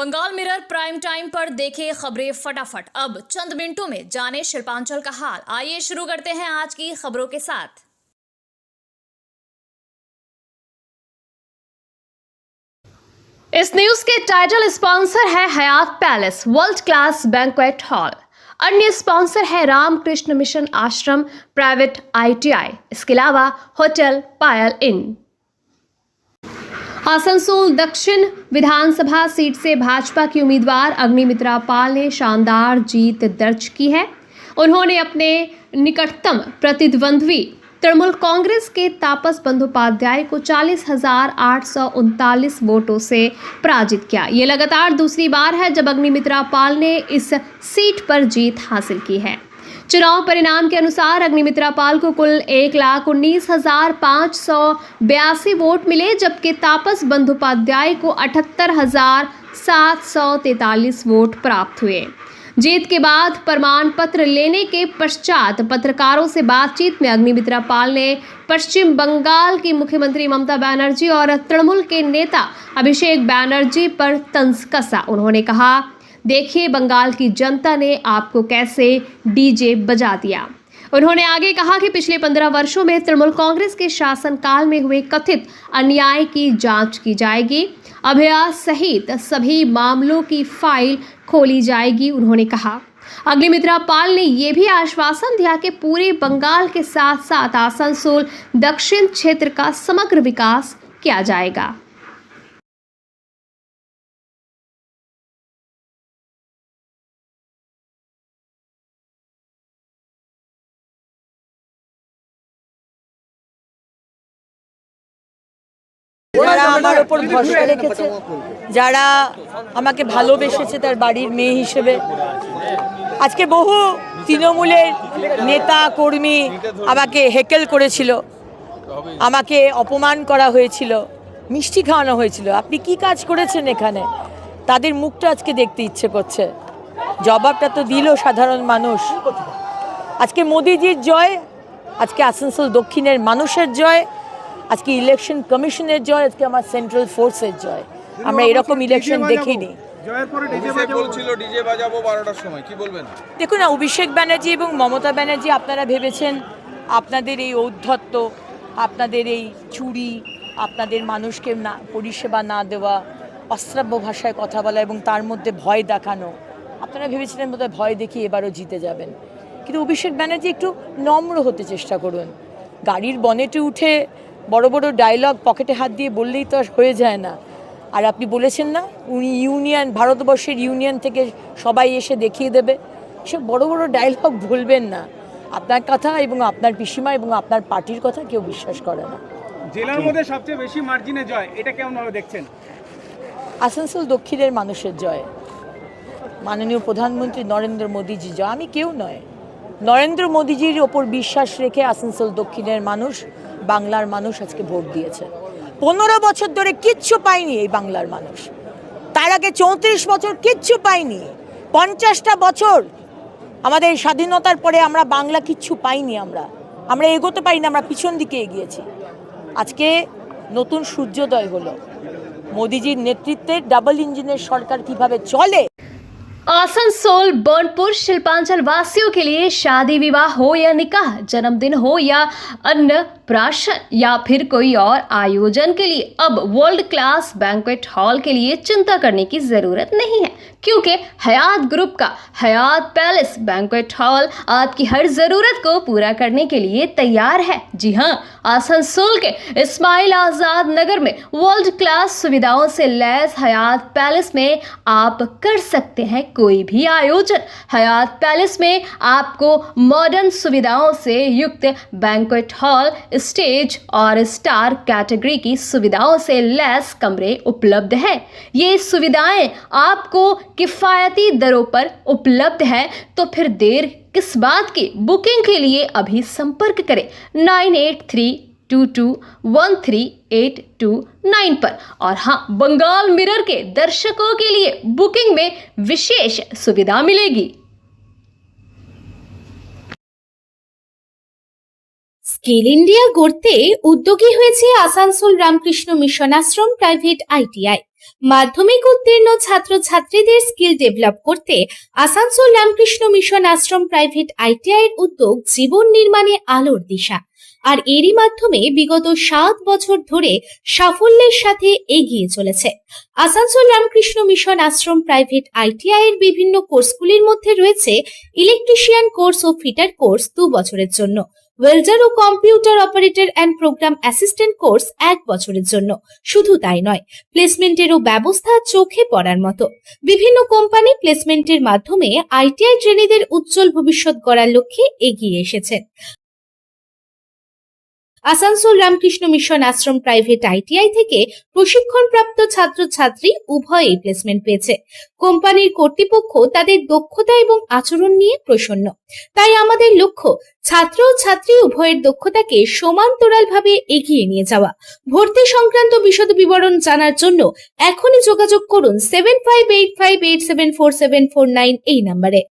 Bengal mirror prime time पर देखे खबरें फटाफट। अब चंद मिनटों में जाने शिल्पांचल का हाल। आइए शुरू करते हैं आज की खबरों के साथ। इस न्यूज के टाइटल स्पॉन्सर है Hyatt Palace world class banquet hall. अन्य स्पॉन्सर है Ramakrishna Mission Ashram private ITI। इसके अलावा होटल पायल इन। आसनसोल दक्षिण विधानसभा सीट से भाजपा की उम्मीदवार अग्निमित्रा पाल ने शानदार जीत दर्ज की है। उन्होंने अपने निकटतम प्रतिद्वंद्वी तृणमूल कांग्रेस के तापस बंदोपाध्याय को 40,839 वोटों से पराजित किया। ये लगातार दूसरी बार है जब अग्निमित्रा पाल ने इस सीट पर जीत हासिल की है। चुनाव परिणाम के अनुसार अग्निमित्रा पाल को कुल 1,19,582 वोट मिले, जबकि तापस बंदोपाध्याय को 78,743 वोट प्राप्त हुए। जीत के बाद प्रमाण पत्र लेने के पश्चात पत्रकारों से बातचीत में अग्निमित्रा पाल ने पश्चिम बंगाल की मुख्यमंत्री ममता बनर्जी और तृणमूल के नेता अभिषेक बनर्जी पर तंज कसा। उन्होंने कहा, देखिए बंगाल की जनता ने आपको कैसे डीजे बजा दिया। उन्होंने आगे कहा कि पिछले 15 वर्षों में तृणमूल कांग्रेस के शासनकाल में हुए कथित अन्याय की जांच की जाएगी। अभ्यास सहित सभी मामलों की फाइल खोली जाएगी। उन्होंने कहा, अग्निमित्रा पाल ने यह भी आश्वासन दिया कि पूरे बंगाल के साथ साथ आसनसोल दक्षिण क्षेत्र का समग्र विकास किया जाएगा। যারা আমার উপর ভরসা রেখেছে, যারা আমাকে ভালোবেসেছে তার বাড়ির মেয়ে হিসেবে, আজকে বহু তৃণমূলের নেতা কর্মী আমাকে হেকেল করেছিল, আমাকে অপমান করা হয়েছিল, মিষ্টি খাওয়ানো হয়েছিল। আপনি কি কাজ করেছেন এখানে? তাদের মুখটা আজকে দেখতে ইচ্ছে করছে। জবাবটা তো দিল সাধারণ মানুষ। আজকে মোদিজির জয়, আজকে আসানসোল দক্ষিণের মানুষের জয়, আজকে ইলেকশন কমিশনের জয়, আজকে আমার সেন্ট্রাল ফোর্সের জয়। আমরা এরকম ইলেকশন দেখিনি। দেখুন না, অভিষেক ব্যানার্জি এবং মমতা ব্যানার্জি আপনারা ভেবেছেন আপনাদের এই ঔদ্ধত্য, আপনাদের এই চুরি, আপনাদের মানুষকে না পরিষেবা না দেওয়া, অশ্রাব্য ভাষায় কথা বলা এবং তার মধ্যে ভয় দেখানো, আপনারা ভেবেছিলেন বোধহয় ভয় দেখিয়ে এবারও জিতে যাবেন। কিন্তু অভিষেক ব্যানার্জি একটু নম্র হতে চেষ্টা করুন। গাড়ির বনেটে উঠে বড় বড় ডায়লগ পকেটে হাত দিয়ে বললেই তো আর হয়ে যায় না। আর আপনি বলেছেন না উনি ইউনিয়ন, ভারতবর্ষের ইউনিয়ন থেকে সবাই এসে দেখিয়ে দেবে, সব বড় বড় ডায়লগ বলবেন না। আপনার কথা এবং আপনার পিসিমা এবং আপনার পার্টির কথা কেউ বিশ্বাস করে না। জেলার মধ্যে সবচেয়ে বেশি মার্জিনে জয়, এটা কেমনভাবে দেখছেন? আসানসোল দক্ষিণের মানুষের জয়, মাননীয় প্রধানমন্ত্রী নরেন্দ্র মোদীজি জয়। আমি কেউ নয়, নরেন্দ্র মোদীজির ওপর বিশ্বাস রেখে আসানসোল দক্ষিণের মানুষ, বাংলার মানুষ আজকে ভোট দিয়েছে। 15 বছর ধরে কিচ্ছু পায়নি এই বাংলার মানুষ। তার আগে 34 বছর কিচ্ছু পায়নি। 50টা বছর আমাদের স্বাধীনতার পরে আমরা বাংলা কিচ্ছু পাইনি। আমরা এগোতে পারিনি, আমরা পিছন দিকে এগিয়েছি। আজকে নতুন সূর্যোদয় হলো। মোদিজির নেতৃত্বে ডাবল ইঞ্জিনের সরকার কিভাবে চলে। आसनसोल बर्नपुर शिल्पांचल वासियों के लिए शादी विवाह हो या निकाह, जन्मदिन हो या अन्नप्राशन या फिर कोई और आयोजन के लिए अब वर्ल्ड क्लास बैंक्वेट हॉल के लिए चिंता करने की जरूरत नहीं है, क्योंकि हयात ग्रुप का हयात पैलेस बैंक्वेट हॉल आपकी हर जरूरत को पूरा करने के लिए तैयार है। जी हाँ, आसनसोल के इस्माइल आजाद नगर में वर्ल्ड क्लास सुविधाओं से लैस हयात पैलेस में आप कर सकते हैं कोई भी आयोजन। हयात पैलेस में आपको मॉडर्न सुविधाओं से युक्त बैंक्वेट हॉल, स्टेज और स्टार कैटेगरी की सुविधाओं से लैस कमरे उपलब्ध है। ये सुविधाएं आपको किफ़ायती दरों पर उपलब्ध है, तो फिर देर किस बात की? बुकिंग के लिए अभी संपर्क करें 9832213829 पर। और हाँ, बंगाल मिरर के दर्शकों के लिए बुकिंग में विशेष सुविधा मिलेगी। স্কিল ইন্ডিয়া গড়তে উদ্যোগী হয়েছে Asansol Ramakrishna Mission Ashram private ITI। মাধ্যমিক উত্তীর্ণ ছাত্রছাত্রীদের স্কিল ডেভেলপ করতে Asansol Ramakrishna Mission Ashram private ITI এর উদ্যোগ জীবন নির্মাণে আলোর দিশা। আর এরই মাধ্যমে বিগত 7 বছর ধরে সাফল্যের সাথে এগিয়ে চলেছে। Asansol Ramakrishna Mission Ashram private ITI এর বিভিন্ন কোর্সগুলির মধ্যে রয়েছে ইলেকট্রিশিয়ান কোর্স ও ফিটার কোর্স 2 বছরের জন্য, ওয়েল্ডার ও computer operator and program assistant course 1 বছরের জন্য। শুধু তাই নয়, প্লেসমেন্টেরও ব্যবস্থা চোখে পড়ার মতো। বিভিন্ন কোম্পানি প্লেসমেন্টের মাধ্যমে আইটিআই ট্রেনিদের উজ্জ্বল ভবিষ্যৎ গড়ার লক্ষ্যে এগিয়ে এসেছেন। Asansol Ramakrishna Mission Ashram private ITI থেকে প্রশিক্ষণপ্রাপ্ত ছাত্রছাত্রী উভয়েই প্লেসমেন্ট পেয়েছে। কোম্পানির কর্তৃপক্ষ তাদের দক্ষতা এবং আচরণ নিয়ে প্রসন্ন। তাই আমাদের লক্ষ্য ছাত্র ও ছাত্রী উভয়ের দক্ষতাকে সমান্তরালভাবে এগিয়ে নিয়ে যাওয়া। ভর্তি সংক্রান্ত বিশদ বিবরণ জানার জন্য এখনই যোগাযোগ করুন 7585874749 এই নম্বরে।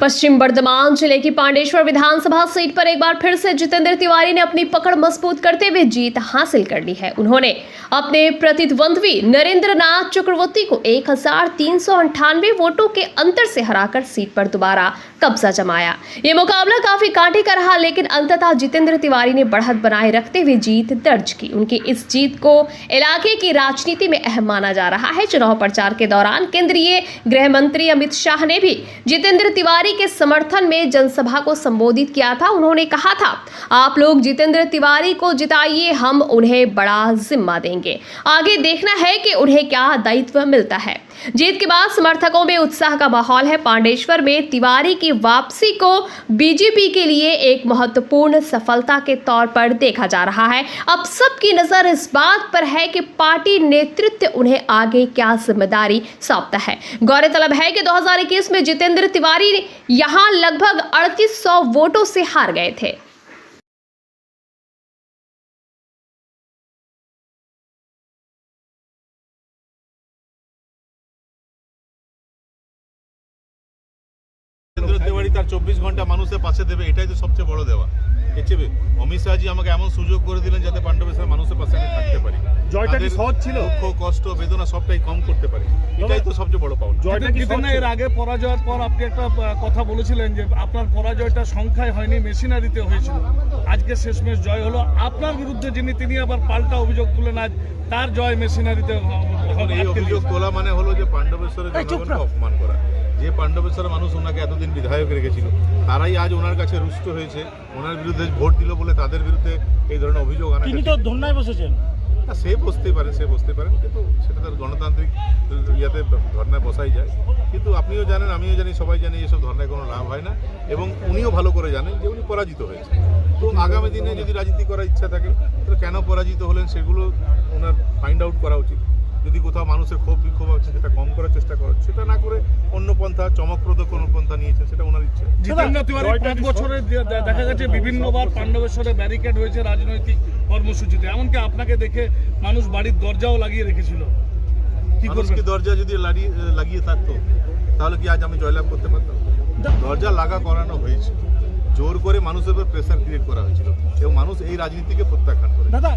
पश्चिम बर्धमान जिले की पांडेश्वर विधानसभा सीट पर एक बार फिर से जितेंद्र तिवारी ने अपनी पकड़ मजबूत करते हुए जीत हासिल कर ली है। उन्होंने अपने प्रतिद्वंद्वी नरेंद्र नाथ चक्रवर्ती को 1398 वोटों के अंतर से हराकर सीट पर दोबारा कब्जा जमाया। ये मुकाबला काफी कांटे का रहा, लेकिन अंततः जितेंद्र तिवारी ने बढ़त बनाए रखते हुए जीत दर्ज की। उनकी इस जीत को इलाके की राजनीति में अहम माना जा रहा है। चुनाव प्रचार के दौरान केंद्रीय गृह मंत्री अमित शाह ने भी जितेंद्र तिवारी के समर्थन में जनसभा को संबोधित किया था। उन्होंने कहा था, आप लोग जितेंद्र तिवारी को जिताइए, हम उन्हें बड़ा जिम्मा देंगे। आगे देखना है कि उन्हें क्या दायित्व मिलता है। जीत के बाद समर्थकों में उत्साह का माहौल है। पांडेश्वर में तिवारी की वापसी को बीजेपी के लिए एक महत्वपूर्ण सफलता के तौर पर देखा जा रहा है। अब सबकी नजर इस बात पर है कि पार्टी नेतृत्व उन्हें आगे क्या जिम्मेदारी सौंपता है। गौरतलब है कि 2021 में जितेंद्र तिवारी यहां लगभग 3800 वोटों से हार गए थे। তিওয়ারি তার 24 ঘন্টা মানুষের পাশে দেবে, এটাই তো সবচেয়ে বড় দেওয়া। এছাড়া অমিত শাহজি আমাকে এমন সুযোগ করে দিলেন যাতে পাণ্ডবেশ্বর মানুষের পাশে আমি থাকতে পারি। জয়টা কি সহজ ছিল? দুঃখ কষ্ট বেদনা সবটাই কম করতে পারি, এটাই তো সবচেয়ে বড় পাওনা। জয়টা কি না? এর আগে পরাজয়ের পর আপনি একটা কথা বলেছিলেন যে আপনার পরাজয়টা সংখ্যায় হয়নি, মেশিনারিতে হয়েছিল। আজকে শেষমেশ জয় হলো। আপনার বিরুদ্ধে যিনি, তিনি আবার পাল্টা অভিযোগ তুলেন আজ তার জয় মেশিনারিতে। এই অভিযোগ তোলা মানে হলো যে পাণ্ডবেশ্বরের জনগণকে অপমান করা। যে পাণ্ডবেশ্বরের মানুষ ওনাকে এতদিন বিধায়ক রেখেছিল, তারাই আজ ওনার কাছে রুষ্ট হয়েছে। ওনার বিরুদ্ধে ভোট দিল বলে তাদের বিরুদ্ধে এই ধরনের অভিযোগ আনা। তিনি তো ধর্নায় বসেছেন। সে বসতে পারেন, কিন্তু সেটা তার গণতান্ত্রিক ইয়াতে ধর্নায় বসাই যায়। কিন্তু আপনিও জানেন, আমিও জানি, সবাই জানি এসব ধর্নায় কোনো লাভ হয় না, এবং উনিও ভালো করে জানেন যে উনি পরাজিত হয়েছে। তো আগামী দিনে যদি রাজনীতি করার ইচ্ছা থাকে, তাহলে কেন পরাজিত হলেন সেগুলো ওনার ফাইন্ড আউট করা উচিত। যদি কোথাও মানুষের ক্ষোভ বিক্ষোভ আছে সেটা কম করার চেষ্টা করা, সেটা না করে অন্য পন্থা, চমকপ্রদ কোনো পন্থা নিয়েছে, সেটা ওনার ইচ্ছা। জিতেন্দ্র তিওয়ারি 5 বছরে দেখা গেছে বিভিন্নবার পাণ্ডবেশ্বরে ব্যারিকেড হয়েছে রাজনৈতিক কর্মসূচিতে, এমনকি আপনাকে দেখে মানুষ বাড়ির দরজাও লাগিয়ে রেখেছিল। কি করবেন? কি দরজা যদি লাগিয়ে থাকতো তাহলে কি আজ আমি জয়লাভ করতে পারতাম? দরজা লাগা করানো হয়েছে, জোর করে মানুষের উপর প্রেসার ক্রিয়েট করা হয়েছিল, এবং মানুষ এই রাজনীতিকে প্রত্যাখ্যান করে। দাদা,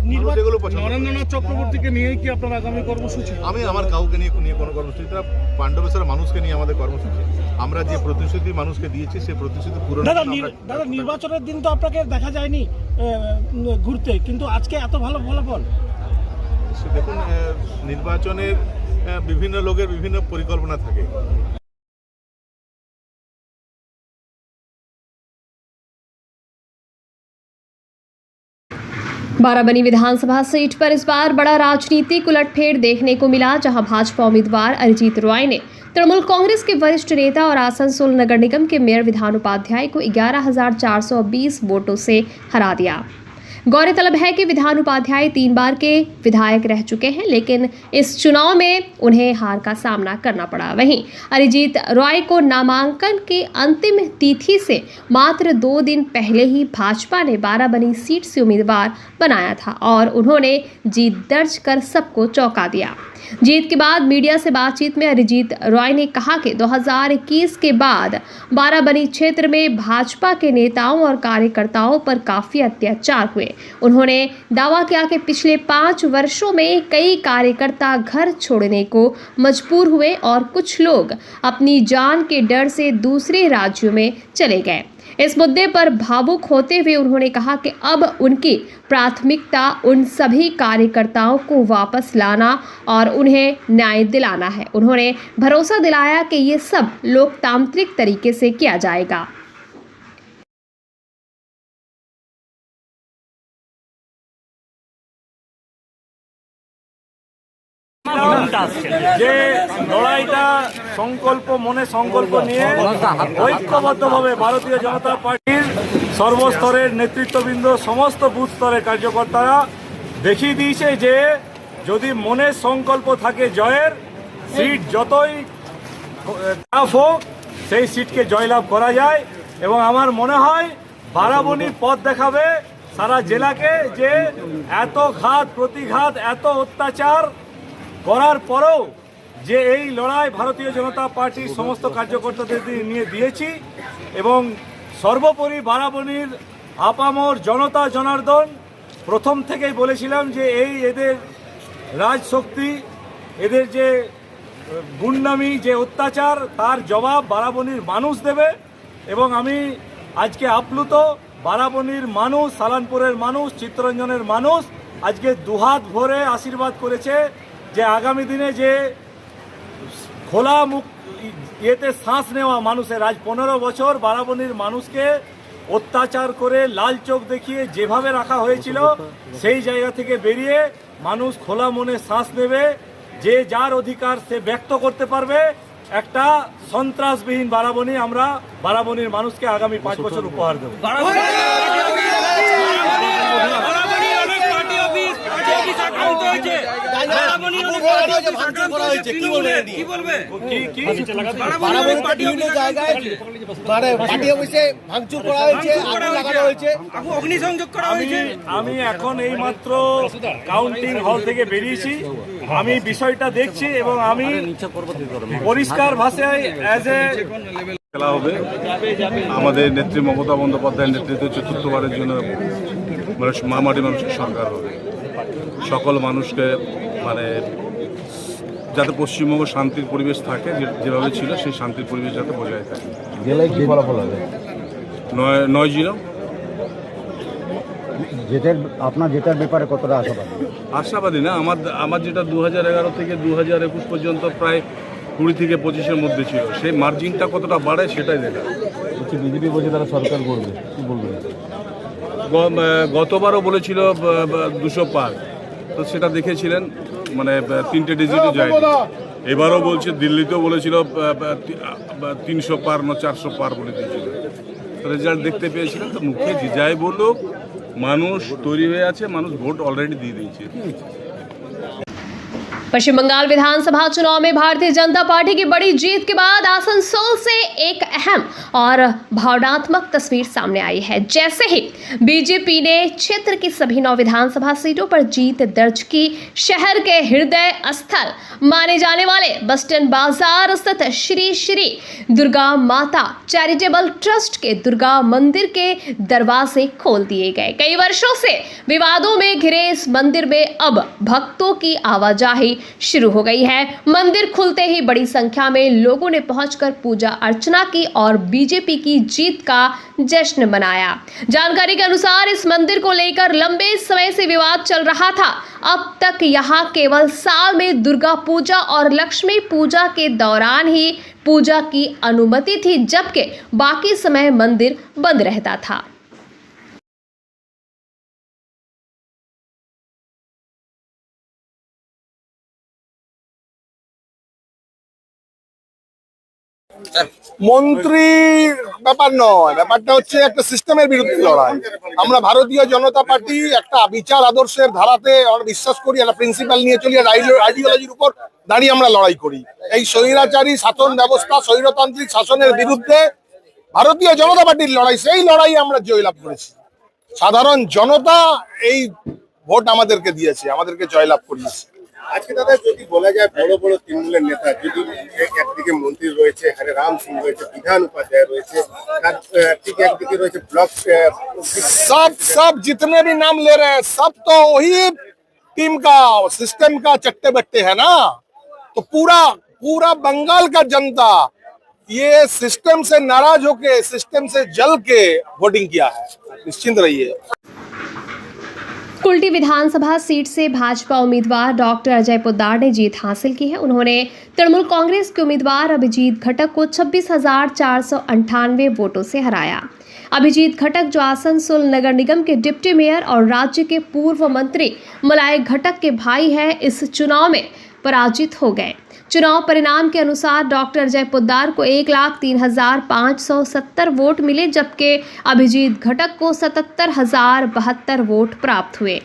নরেন্দ্রনাথ চক্রবর্তীকে নিয়েই কি আপনার আগামী কর্মসূচি? আমি আমার কাউকে নিয়ে কোনো কর্মসূচি না, পাণ্ডবেশ্বরের মানুষকে নিয়ে আমাদের কর্মসূচি। আমরা যে প্রতিশ্রুতি মানুষকে দিয়েছি সেই প্রতিশ্রুতি পূরণ। দাদা, নির্বাচনের দিন তো আপনাকে দেখা যায়নি ঘুরতে, কিন্তু আজকে এত ভালো ফলাফল। দেখুন, নির্বাচনের বিভিন্ন লোকের বিভিন্ন পরিকল্পনা থাকে। बाराबनी विधानसभा सीट पर इस बार बड़ा राजनीतिक उलटफेर देखने को मिला, जहां भाजपा उम्मीदवार अरिजीत रॉय ने तृणमूल कांग्रेस के वरिष्ठ नेता और आसनसोल नगर निगम के मेयर विधान उपाध्याय को 11,420 वोटों से हरा दिया। गौरतलब है कि विधान उपाध्याय 3 बार के विधायक रह चुके हैं, लेकिन इस चुनाव में उन्हें हार का सामना करना पड़ा। वहीं अरिजीत रॉय को नामांकन की अंतिम तिथि से मात्र 2 दिन पहले ही भाजपा ने बाराबनी सीट से उम्मीदवार बनाया था और उन्होंने जीत दर्ज कर सबको चौंका दिया। जीत के बाद मीडिया से बातचीत में अरिजीत रॉय ने कहा कि 2021 के बाद बाराबंकी क्षेत्र में भाजपा के नेताओं और कार्यकर्ताओं पर काफी अत्याचार हुए। उन्होंने दावा किया कि पिछले 5 वर्षों में कई कार्यकर्ता घर छोड़ने को मजबूर हुए और कुछ लोग अपनी जान के डर से दूसरे राज्यों में चले गए। इस मुद्दे पर भावुक होते हुए उन्होंने कहा कि अब उनकी प्राथमिकता उन सभी कार्यकर्ताओं को वापस लाना और उन्हें न्याय दिलाना है। उन्होंने भरोसा दिलाया कि ये सब लोकतांत्रिक तरीके से किया जाएगा। যে লড়াইটা সংকল্প মনে সংকল্প নিয়ে ঐক্যবদ্ধভাবে ভারতীয় জনতা পার্টির সর্বস্তরের নেতৃত্ববৃন্দ সমস্ত বুথ স্তরের কার্যকর্তারা দেখিয়ে দিয়েছে যে যদি মনে সংকল্প থাকে জয়ের, সিট যতই টাফ হোক সেই সিটকে জয়লাভ করা যায়। এবং আমার মনে হয় বারাবণী পথ দেখাবে সারা জেলাকে যে এত ঘাত প্রতিঘাত এত অত্যাচার করার পরেও যে এই লড়াই ভারতীয় জনতা পার্টির সমস্ত কার্যকর্তাদের নিয়ে দিয়েছি এবং সর্বোপরি বারাবণীর আপামর জনতা জনার্দন প্রথম থেকেই বলেছিলাম যে এদের রাজশক্তি, এদের যে গুন্ডামি, যে অত্যাচার তার জবাব বারাবণীর মানুষ দেবে। এবং আমি আজকে আপ্লুত, বারাবণীর মানুষ, সালানপুরের মানুষ, চিত্তরঞ্জনের মানুষ আজকে দুহাত ভরে আশীর্বাদ করেছে যে আগামী দিনে যে খোলা মুখ ইয়েতে শ্বাস নেওয়া মানুষের আজ 15 বছর বারাবণীর মানুষকে অত্যাচার করে লাল চোখ দেখিয়ে যেভাবে রাখা হয়েছিল সেই জায়গা থেকে বেরিয়ে মানুষ খোলা মনে শ্বাস নেবে, যে যার অধিকার সে ব্যক্ত করতে পারবে। একটা সন্ত্রাসবিহীন বারাবণী আমরা বারাবণীর মানুষকে আগামী 5 বছর উপহার দেব। আমি এখন এই মাত্র কাউন্টিং হল থেকে বেরিয়েছি, আমি বিষয়টা দেখছি এবং আমি পরিষ্কার ভাষায় খেলা হবে। আমাদের নেত্রী মমতা বন্দ্যোপাধ্যায়ের নেতৃত্বে চতুর্থবারের জন্য মামাটি মানুষের সরকার হবে। সকল মানুষকে যাতে পশ্চিমবঙ্গ শান্তির পরিবেশ থাকে, যেভাবে ছিল সেই শান্তির পরিবেশ যাতে বজায় থাকে। জেলায় কি ফলাফল হবে? 9-0। আপনার জেতার ব্যাপারে কতটা আশাবাদী? আশাবাদী না, আমার যেটা 2011 থেকে 2021 পর্যন্ত প্রায় 20 থেকে 25-এর মধ্যে ছিল, সেই মার্জিনটা কতটা বাড়ে সেটাই দেখা। বিজেপি বলছে তারা সরকার করবে, কি বলবেন? গতবারও বলেছিল 200 পার, তো সেটা দেখেছিলেন 3টে ডিজিটও যায়। এবারও বলছে, দিল্লিতেও বলেছিল 300 পার না 400 পার বলে দিয়েছিল। রেজাল্ট দেখতে পেয়েছিলেন, তো মুখে যে যাই বলুক মানুষ তৈরি হয়ে আছে, মানুষ ভোট অলরেडी দিয়ে দিয়েছে। पश्चिम बंगाल विधानसभा चुनाव में भारतीय जनता पार्टी की बड़ी जीत के बाद आसनसोल से एक अहम और भावनात्मक तस्वीर सामने आई है। जैसे ही बीजेपी ने क्षेत्र की सभी 9 विधानसभा सीटों पर जीत दर्ज की, शहर के हृदय स्थल माने जाने वाले बस्टन बाजार स्थित श्री श्री दुर्गा माता चैरिटेबल ट्रस्ट के दुर्गा मंदिर के दरवाजे खोल दिए गए। कई वर्षों से विवादों में घिरे इस मंदिर में अब भक्तों की आवाजाही शुरू हो गई है। मंदिर खुलते ही बड़ी संख्या में लोगों ने पहुंचकर पूजा अर्चना की और बीजेपी की जीत का जश्न मनाया। जानकारी के अनुसार इस मंदिर को लेकर लंबे समय से विवाद चल रहा था। अब तक यहां केवल साल में दुर्गा पूजा और लक्ष्मी पूजा के दौरान ही पूजा की अनुमति थी, जबकि बाकी समय मंदिर बंद रहता था। মন্ত্রীর ব্যাপার নয়, ব্যাপারটা হচ্ছে একটা সিস্টেমের বিরুদ্ধে লড়াই। আমরা ভারতীয় জনতা পার্টি একটা বিচার আদর্শের ধারাতে আমরা বিশ্বাস করি, একটা প্রিন্সিপাল নিয়ে চলি, আইডিওলজির উপর দাঁড়িয়ে আমরা লড়াই করি। এই স্বৈরাচারী শাসন ব্যবস্থা, স্বৈরতান্ত্রিক শাসনের বিরুদ্ধে ভারতীয় জনতা পার্টির লড়াই, সেই লড়াই আমরা জয়লাভ করেছি। সাধারণ জনতা এই ভোট আমাদেরকে দিয়েছে, আমাদেরকে জয়লাভ করিয়েছে। আজকে দাদা যদি বলা যায় বড় বড় তৃণমূলের নেতা যদি একদিকে মন্ত্রী রয়েছে হরে রাম সিং রয়েছে বিধান উপাধ্যায় রয়েছে তার ঠিক একদিকে রয়েছে ব্লক सब जितने भी नाम ले रहे हैं सब तो वही टीम का सिस्टम का चट्टे बट्टे है ना। तो पूरा बंगाल का जनता ये सिस्टम से नाराज होके सिस्टम से जल के वोटिंग किया है, निश्चिंत रहिए। कुल्टी विधानसभा सीट से भाजपा उम्मीदवार डॉक्टर अजय पोद्दार ने जीत हासिल की है। उन्होंने तृणमूल कांग्रेस के उम्मीदवार अभिजीत घटक को 26,498 वोटों से हराया। अभिजीत घटक जो आसनसोल नगर निगम के डिप्टी मेयर और राज्य के पूर्व मंत्री मलाय घटक के भाई हैं, इस चुनाव में पराजित हो गए। चुनाव परिणाम के अनुसार डॉक्टर अजय पोद्दार को 1,03,570 वोट मिले, जबकि अभिजीत घटक को 77,072 वोट प्राप्त हुए।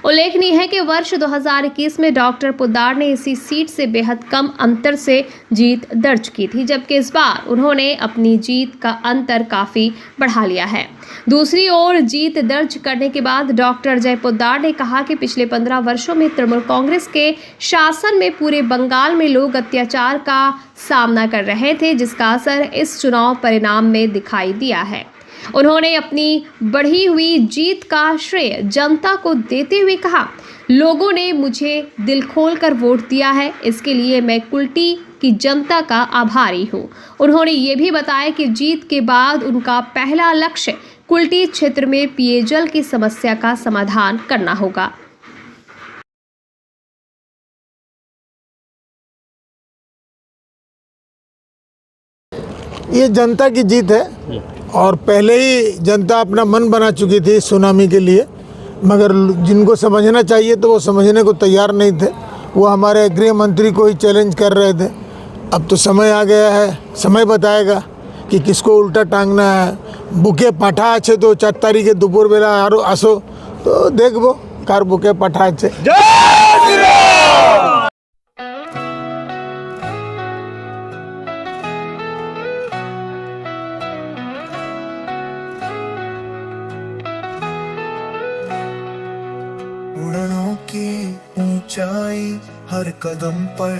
उल्लेखनीय है कि वर्ष 2021 में डॉक्टर पोद्दार ने इसी सीट से बेहद कम अंतर से जीत दर्ज की थी, जबकि इस बार उन्होंने अपनी जीत का अंतर काफ़ी बढ़ा लिया है। दूसरी ओर जीत दर्ज करने के बाद डॉक्टर अजय पोद्दार ने कहा कि पिछले 15 वर्षों में तृणमूल कांग्रेस के शासन में पूरे बंगाल में लोग अत्याचार का सामना कर रहे थे, जिसका असर इस चुनाव परिणाम में दिखाई दिया है। उन्होंने अपनी बढ़ी हुई जीत का श्रेय जनता को देते हुए कहा, लोगों ने मुझे दिल खोलकर वोट दिया है, इसके लिए मैं कुल्टी की जनता का आभारी हूं। उन्होंने ये भी बताया कि जीत के बाद उनका पहला लक्ष्य कुल्टी क्षेत्र में पेयजल की समस्या का समाधान करना होगा। ये जनता की जीत है और पहले ही जनता अपना मन बना चुकी थी सुनामी के लिए, मगर जिनको समझना चाहिए तो वो समझने को तैयार नहीं थे। वो हमारे गृह मंत्री को ही चैलेंज कर रहे थे। अब तो समय आ गया है, समय बताएगा कि किसको उल्टा टांगना है। बुके पाठा আছে তো 4 তারিখে দুপুরবেলা আরও আসো, তো দেখবো কার বুকে পাঠা আছে। उड़नों की ऊंचाई हर कदम पर।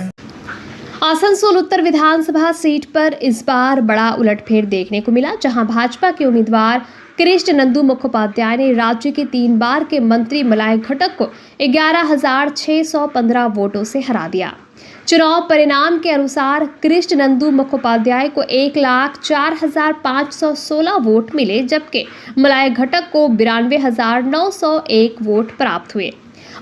आसनसोल उत्तर विधानसभा सीट पर इस बार बड़ा उलटफेर देखने को मिला, जहां भाजपा के उम्मीदवार कृष्ण नंदू मुखोपाध्याय ने राज्य के 3 बार के मंत्री मलाय घटक को 11,615 वोटों से हरा दिया। चुनाव परिणाम के अनुसार कृष्ण नंदू मुखोपाध्याय को 1,04,516 वोट मिले, जबकि मलाय घटक को 92,901 वोट प्राप्त हुए।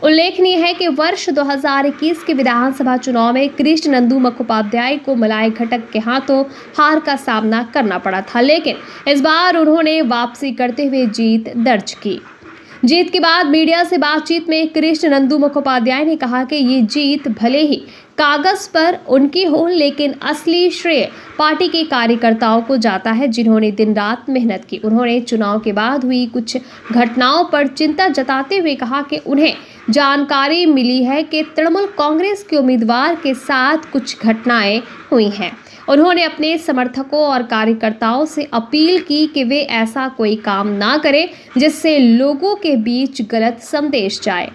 उल्लेखनीय है कि वर्ष 2021 के विधानसभा चुनाव में कृष्ण नंदू मुखोपाध्याय को मलाय घटक के हाथों हार का सामना करना पड़ा था, लेकिन इस बार उन्होंने वापसी करते हुए जीत दर्ज की। जीत के बाद मीडिया से बातचीत में कृष्ण नंदू मुखोपाध्याय ने कहा कि ये जीत भले ही कागज पर उनकी हो, लेकिन असली श्रेय पार्टी के कार्यकर्ताओं को जाता है, जिन्होंने दिन रात मेहनत की। उन्होंने चुनाव के बाद हुई कुछ घटनाओं पर चिंता जताते हुए कहा कि उन्हें जानकारी मिली है कि तृणमूल कांग्रेस के उम्मीदवार के साथ कुछ घटनाएं हुई हैं। उन्होंने अपने समर्थकों और कार्यकर्ताओं से अपील की कि वे ऐसा कोई काम ना करें जिससे लोगों के बीच गलत संदेश जाए।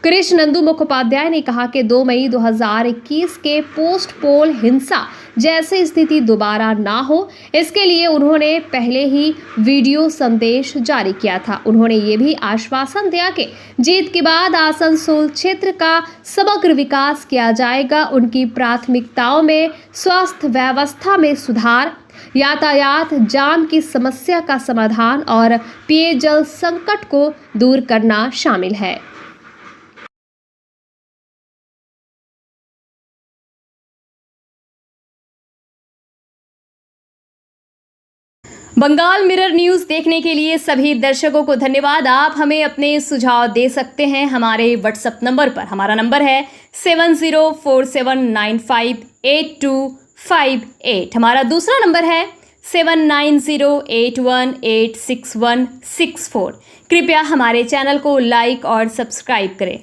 कृष्ण नंदू मुखोपाध्याय ने कहा कि 2 मई 2021 के पोस्ट पोल हिंसा जैसी स्थिति दोबारा ना हो, इसके लिए उन्होंने पहले ही वीडियो संदेश जारी किया था। उन्होंने ये भी आश्वासन दिया कि जीत के बाद आसनसोल क्षेत्र का समग्र विकास किया जाएगा। उनकी प्राथमिकताओं में स्वास्थ्य व्यवस्था में सुधार, यातायात जाम की समस्या का समाधान और पेयजल संकट को दूर करना शामिल है। बंगाल मिरर न्यूज़ देखने के लिए सभी दर्शकों को धन्यवाद। आप हमें अपने सुझाव दे सकते हैं हमारे व्हाट्सएप नंबर पर। हमारा नंबर है 7047958258। हमारा दूसरा नंबर है 7908186164। कृपया हमारे चैनल को लाइक और सब्सक्राइब करें।